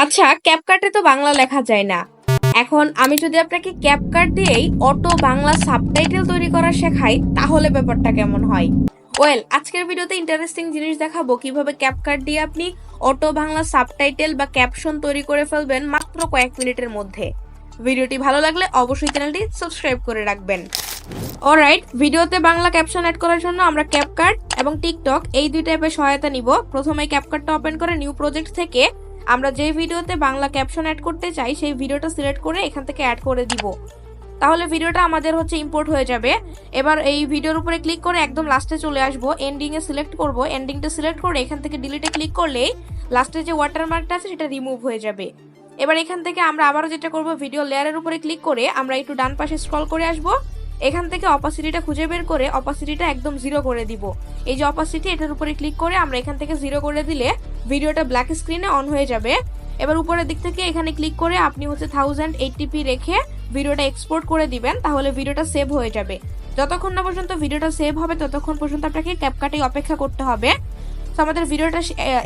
আচ্ছা, ক্যাপকাটে তো বাংলা লেখা যায় না। এখন আমি যদি আপনাকে ক্যাপকাট দিয়েই অটো বাংলা সাবটাইটেল তৈরি করা শেখাই, তাহলে ব্যাপারটা কেমন হয়? ওয়েল, আজকের ভিডিওতে ইন্টারেস্টিং জিনিস দেখাবো কিভাবে ক্যাপকাট দিয়ে আপনি অটো বাংলা সাবটাইটেল বা ক্যাপশন তৈরি করে ফেলবেন মাত্র কয়েক মিনিটের মধ্যে। ভিডিওটি ভালো লাগলে অবশ্যই চ্যানেলটি সাবস্ক্রাইব করে রাখবেন। অলরাইট, ভিডিওতে বাংলা ক্যাপশন অ্যাড করার জন্য আমরা ক্যাপকাট এবং টিকটক এই দুইটা অ্যাপের সহায়তা নিব। প্রথমে ক্যাপকাটটা ওপেন করে নিউ প্রজেক্ট থেকে আমরা যে ভিডিওতে বাংলা ক্যাপশন অ্যাড করতে চাই সেই ভিডিওটা সিলেক্ট করে এখান থেকে অ্যাড করে দিব। তাহলে ভিডিওটা আমাদের ইম্পোর্ট হয়ে যাবে। এবার এই ভিডিওর উপরে ক্লিক করে একদম লাস্টে চলে আসবো, এন্ডিং এ সিলেক্ট করব। এন্ডিংটা সিলেক্ট করে এখান থেকে ডিলিটে ক্লিক করলেই লাস্টে যে ওয়াটারমার্কটা আছে সেটা রিমুভ হয়ে যাবে। এবার এখান থেকে আমরা আবারও যেটা করব, ভিডিও লেয়ারের উপরে ক্লিক করে আমরা একটু ডান পাশে স্ক্রল করে আসব। এখান থেকে অপাসিটিটা খুঁজে বের করে অপাসিটিটা একদম 0 করে দিব। এই যে অপাসিটি, এটার উপরে ক্লিক করে আমরা এখান থেকে 0 করে দিলে ভিডিওটা ব্ল্যাক স্ক্রিনে অন হয়ে যাবে। এবার উপরের দিক থেকে এখানে ক্লিক করে আপনি 1080p রেখে ভিডিওটা এক্সপোর্ট করে দিবেন, তাহলে ভিডিওটা সেভ হয়ে যাবে। যতক্ষণ না পর্যন্ত ভিডিওটা সেভ হবে ততক্ষণ পর্যন্ত আপনাকে ক্যাপকাটে অপেক্ষা করতে হবে। তো আমাদের ভিডিওটা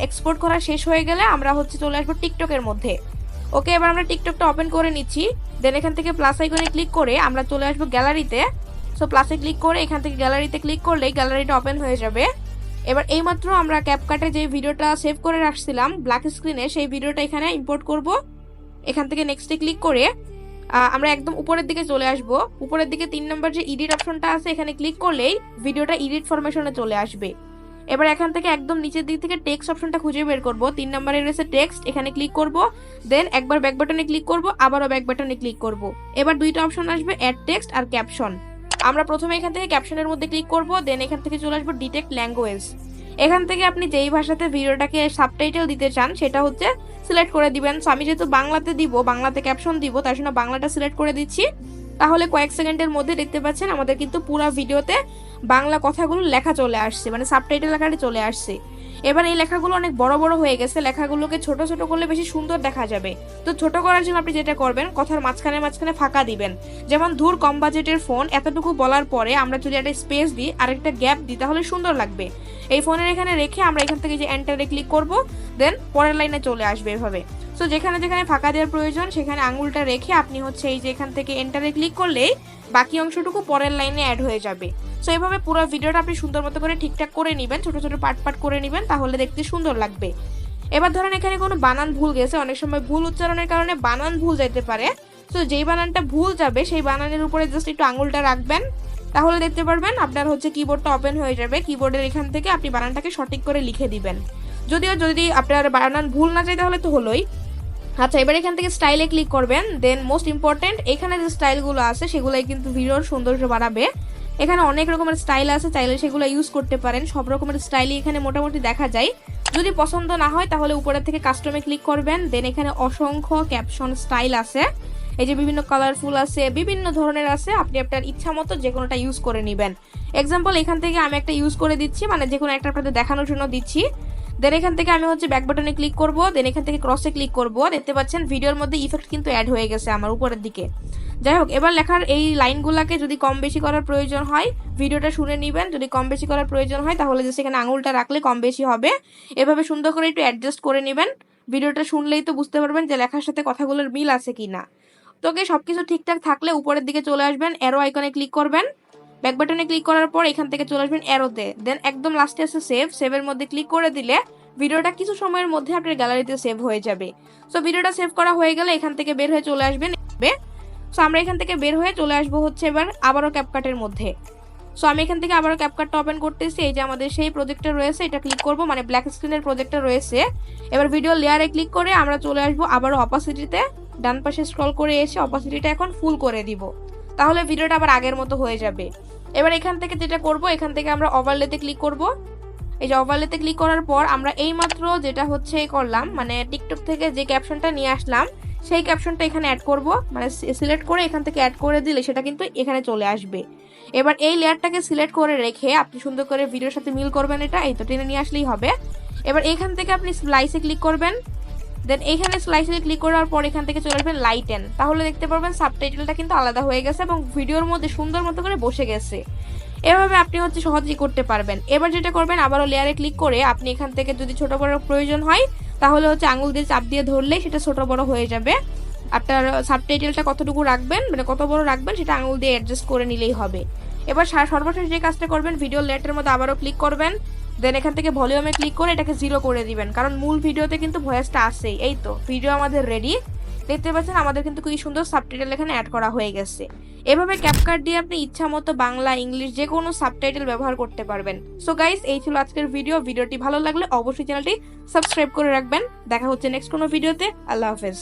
এক্সপোর্ট করা শেষ হয়ে গেলে আমরা চলে আসবো টিকটকের মধ্যে। ওকে, এবার আমরা টিকটকটা ওপেন করে নিচ্ছি। দেন এখান থেকে প্লাস আইকনে ক্লিক করে আমরা চলে আসবো গ্যালারিতে। সো প্লাসে ক্লিক করে এখান থেকে গ্যালারিতে ক্লিক করলেই গ্যালারিটা ওপেন হয়ে যাবে। এবার এইমাত্র আমরা ক্যাপকাটে যে ভিডিওটা সেভ করে রাখছিলাম ব্ল্যাক স্ক্রিনে, সেই ভিডিওটা এখানে ইম্পোর্ট করব। এখান থেকে নেক্সটে ক্লিক করে আমরা একদম উপরের দিকে চলে আসব। উপরের দিকে 3 নম্বর যে এডিট অপশনটা আছে এখানে ক্লিক করলেই ভিডিওটা এডিট ফরমেশনে চলে আসবে। এবার এখান থেকে একদম নিচের দিক থেকে টেক্সট অপশনটা খুঁজে বের করব। 3 নম্বরে রয়েছে টেক্সট, এখানে ক্লিক করব। দেন একবার ব্যাক বাটনে ক্লিক করব, আবারও ব্যাক বাটনে ক্লিক করব। এবার দুইটা অপশন আসবে, অ্যাড টেক্সট আর ক্যাপশন। আমরা প্রথমে এখান থেকে ক্যাপশনের মধ্যে ক্লিক করব। দেন এখান থেকে চলে আসবো ডিটেক্ট ল্যাঙ্গুয়েজ। এখান থেকে আপনি যেই ভাষাতে ভিডিওটাকে সাবটাইটেল দিতে চান সেটা সিলেক্ট করে দিবেন। সো আমি যেহেতু বাংলাতে দিব, বাংলাতে ক্যাপশন দিব, তার জন্য বাংলাটা সিলেক্ট করে দিচ্ছি। তাহলে কয়েক সেকেন্ডের মধ্যে দেখতে পাচ্ছেন আমাদের কিন্তু পুরো ভিডিওতে বাংলা কথাগুলো লেখা চলে আসছে, মানে সাবটাইটেল আকারে চলে আসছে। এবার এই লেখাগুলো অনেক বড় বড় হয়ে গেছে, লেখাগুলোকে ছোট ছোট করলে বেশি সুন্দর দেখা যাবে। তো ছোট করার জন্য আপনি যেটা করবেন, কথার মাঝখানে মাঝখানে ফাঁকা দিবেন। যেমন ধুর কম বাজেটের ফোন, এতটুকু বলার পরে আমরা যদি একটা স্পেস দিই আর একটা গ্যাপ দিই তাহলে সুন্দর লাগবে। এই ফোনের এখানে রেখে আমরা এখান থেকে যে এন্টারে ক্লিক করব, দেন পরের লাইনে চলে আসবে এভাবে। সো যেখানে যেখানে ফাঁকা দেওয়ার প্রয়োজন সেখানে আঙুলটা রেখে আপনি এই যে এখান থেকে এন্টারে ক্লিক করলেই বাকি অংশটুকু পরের লাইনে অ্যাড হয়ে যাবে। সো এভাবে পুরো ভিডিওটা আপনি সুন্দর মতো করে ঠিকঠাক করে নেবেন, ছোট ছোট পার্ট পার্ট করে নেবেন, তাহলে দেখতে সুন্দর লাগবে। এবার ধরেন এখানে কোনো বানান ভুল গেছে, অনেক সময় ভুল উচ্চারণের কারণে বানান ভুল যেতে পারে। তো যেই বানানটা ভুল যাবে সেই বানানের উপরে জাস্ট একটু আঙুলটা রাখবেন, তাহলে দেখতে পারবেন আপনার কিবোর্ডটা ওপেন হয়ে যাবে। কিবোর্ডের এখান থেকে আপনি বানানটাকে সঠিক করে লিখে দিবেন। যদি আপনার বানান ভুল না যায় তাহলে তো হলোই। আচ্ছা, এবার এখান থেকে স্টাইলে ক্লিক করবেন। দেন মোস্ট ইম্পর্টেন্ট, এখানে যে স্টাইলগুলো আছে সেগুলাই কিন্তু ভিডিওর সৌন্দর্য বাড়াবে। এখানে অনেক রকমের স্টাইল আছে, চাইলে সেগুলো ইউজ করতে পারেন। সব রকমের স্টাইলই এখানে মোটামুটি দেখা যায়। যদি পছন্দ না হয় তাহলে উপরের থেকে কাস্টমে ক্লিক করবেন। দেন এখানে অসংখ্য ক্যাপশন স্টাইল আছে, এই যে বিভিন্ন কালারফুল আছে, বিভিন্ন ধরনের আছে, আপনি আপনার ইচ্ছা মতো যে কোনোটা ইউজ করে নেবেন। এক্সাম্পল এখান থেকে আমি একটা ইউজ করে দিচ্ছি, মানে যে কোনো একটা আপনাদের দেখানোর জন্য দিচ্ছি। দেন এখান থেকে আমি ব্যাক বাটনে ক্লিক করব। দেন এখান থেকে ক্রসে ক্লিক করব। দেখতে পাচ্ছেন ভিডিওর মধ্যে ইফেক্ট কিন্তু অ্যাড হয়ে গেছে আমার উপরের দিকে। যাই হোক, এবার লেখার এই লাইনগুলোকে যদি কম বেশি করার প্রয়োজন হয় ভিডিওটা শুনে নেবেন। যদি কম বেশি করার প্রয়োজন হয় তাহলে জাস্ট এখানে আঙুলটা রাখলে কম বেশি হবে। এভাবে সুন্দর করে একটু অ্যাডজাস্ট করে নেবেন। ভিডিওটা শুনলেই তো বুঝতে পারবেন যে লেখার সাথে কথাগুলোর মিল আছে কিনা। তোকে সবকিছু ঠিকঠাক থাকলে উপরের দিকে চলে আসবেন, অ্যারো আইকনে ক্লিক করবেন। ব্যাক বাটনে ক্লিক করার পর এখান থেকে চলে আসবেন অ্যারোতে। দেন একদম লাস্টে আছে সেভের মধ্যে ক্লিক করে দিলে ভিডিওটা কিছু সময়ের মধ্যে আপনার গ্যালারিতে সেভ হয়ে যাবে। সো ভিডিওটা সেভ করা হয়ে গেলে এখান থেকে বের হয়ে চলে আসবেন। সো আমরা এখান থেকে বের হয়ে চলে আসবো এবার আবারও ক্যাপকাটের মধ্যে। সো আমি এখান থেকে আবারও ক্যাপকাটটা ওপেন করতেছি। এই যে আমাদের সেই প্রজেক্টটা রয়েছে এটা ক্লিক করব, মানে ব্ল্যাক স্ক্রিনের প্রজেক্টটা রয়েছে। এবার ভিডিও লেয়ারে ক্লিক করে আমরা চলে আসবো আবারও অপাসিটিতে। ডান পাশে স্ক্রল করে এসে অপাসিটিটা এখন ফুল করে দিব, তাহলে ভিডিওটা আবার আগের মতো হয়ে যাবে। এবার এখান থেকে যেটা করব, এখান থেকে আমরা ওভারলেতে ক্লিক করব। এই যে ওভারলেতে ক্লিক করার পর আমরা এইমাত্র যেটা করলাম, মানে টিকটক থেকে যে ক্যাপশনটা নিয়ে আসলাম সেই ক্যাপশনটা এখানে অ্যাড করব, মানে সিলেক্ট করে এখান থেকে অ্যাড করে দিলে সেটা কিন্তু এখানে চলে আসবে। এবার এই লেয়ারটাকে সিলেক্ট করে রেখে আপনি সুন্দর করে ভিডিওর সাথে মিল করবেন, এটা এই তো টেনে নিয়ে আসলেই হবে। এবার এখান থেকে আপনি স্লাইসে ক্লিক করবেন। দেন এইখানে স্লাইসে ক্লিক করার পর এখান থেকে চলে আসবেন লাইটেন, তাহলে দেখতে পারবেন সাবটাইটেলটা কিন্তু আলাদা হয়ে গেছে এবং ভিডিওর মধ্যে সুন্দর মতো করে বসে গেছে। এভাবে আপনি সহজেই করতে পারবেন। এবার যেটা করবেন, আবারও লেয়ারে ক্লিক করে আপনি এখান থেকে যদি ছোট বড় প্রয়োজন হয় তাহলে হচ্ছে আঙুল দিয়ে চাপ দিয়ে ধরলেই সেটা ছোট বড় হয়ে যাবে। আপনার সাবটাইটেলটা কতটুকু রাখবেন, মানে কত বড় রাখবেন, সেটা আঙুল দিয়ে অ্যাডজাস্ট করে নিলেই হবে। এবার সর্বশেষ যে কাজটা করবেন, ভিডিও লেটের মধ্যে আবারও ক্লিক করবেন, দেন এখান থেকে ভলিউমে ক্লিক করে এটাকে 0 করে দিবেন, কারণ মূল ভিডিওতে কিন্তু ভয়েসটা আসেই। এই তো ভিডিও আমাদের রেডি, দেখতে পাচ্ছেন আমাদের কিন্তু খুবই সুন্দর সাবটাইটেল এখানে অ্যাড করা হয়ে গেছে। এভাবে ক্যাপকাট দিয়ে আপনি ইচ্ছা মতো বাংলা, ইংলিশ যে কোনো সাবটাইটেল ব্যবহার করতে পারবেন। সো গাইস, এই ছিল আজকের ভিডিওটি ভালো লাগলে অবশ্যই চ্যানেলটি সাবস্ক্রাইব করে রাখবেন। দেখা হচ্ছে নেক্সট কোনো ভিডিওতে। আল্লাহ হাফেজ।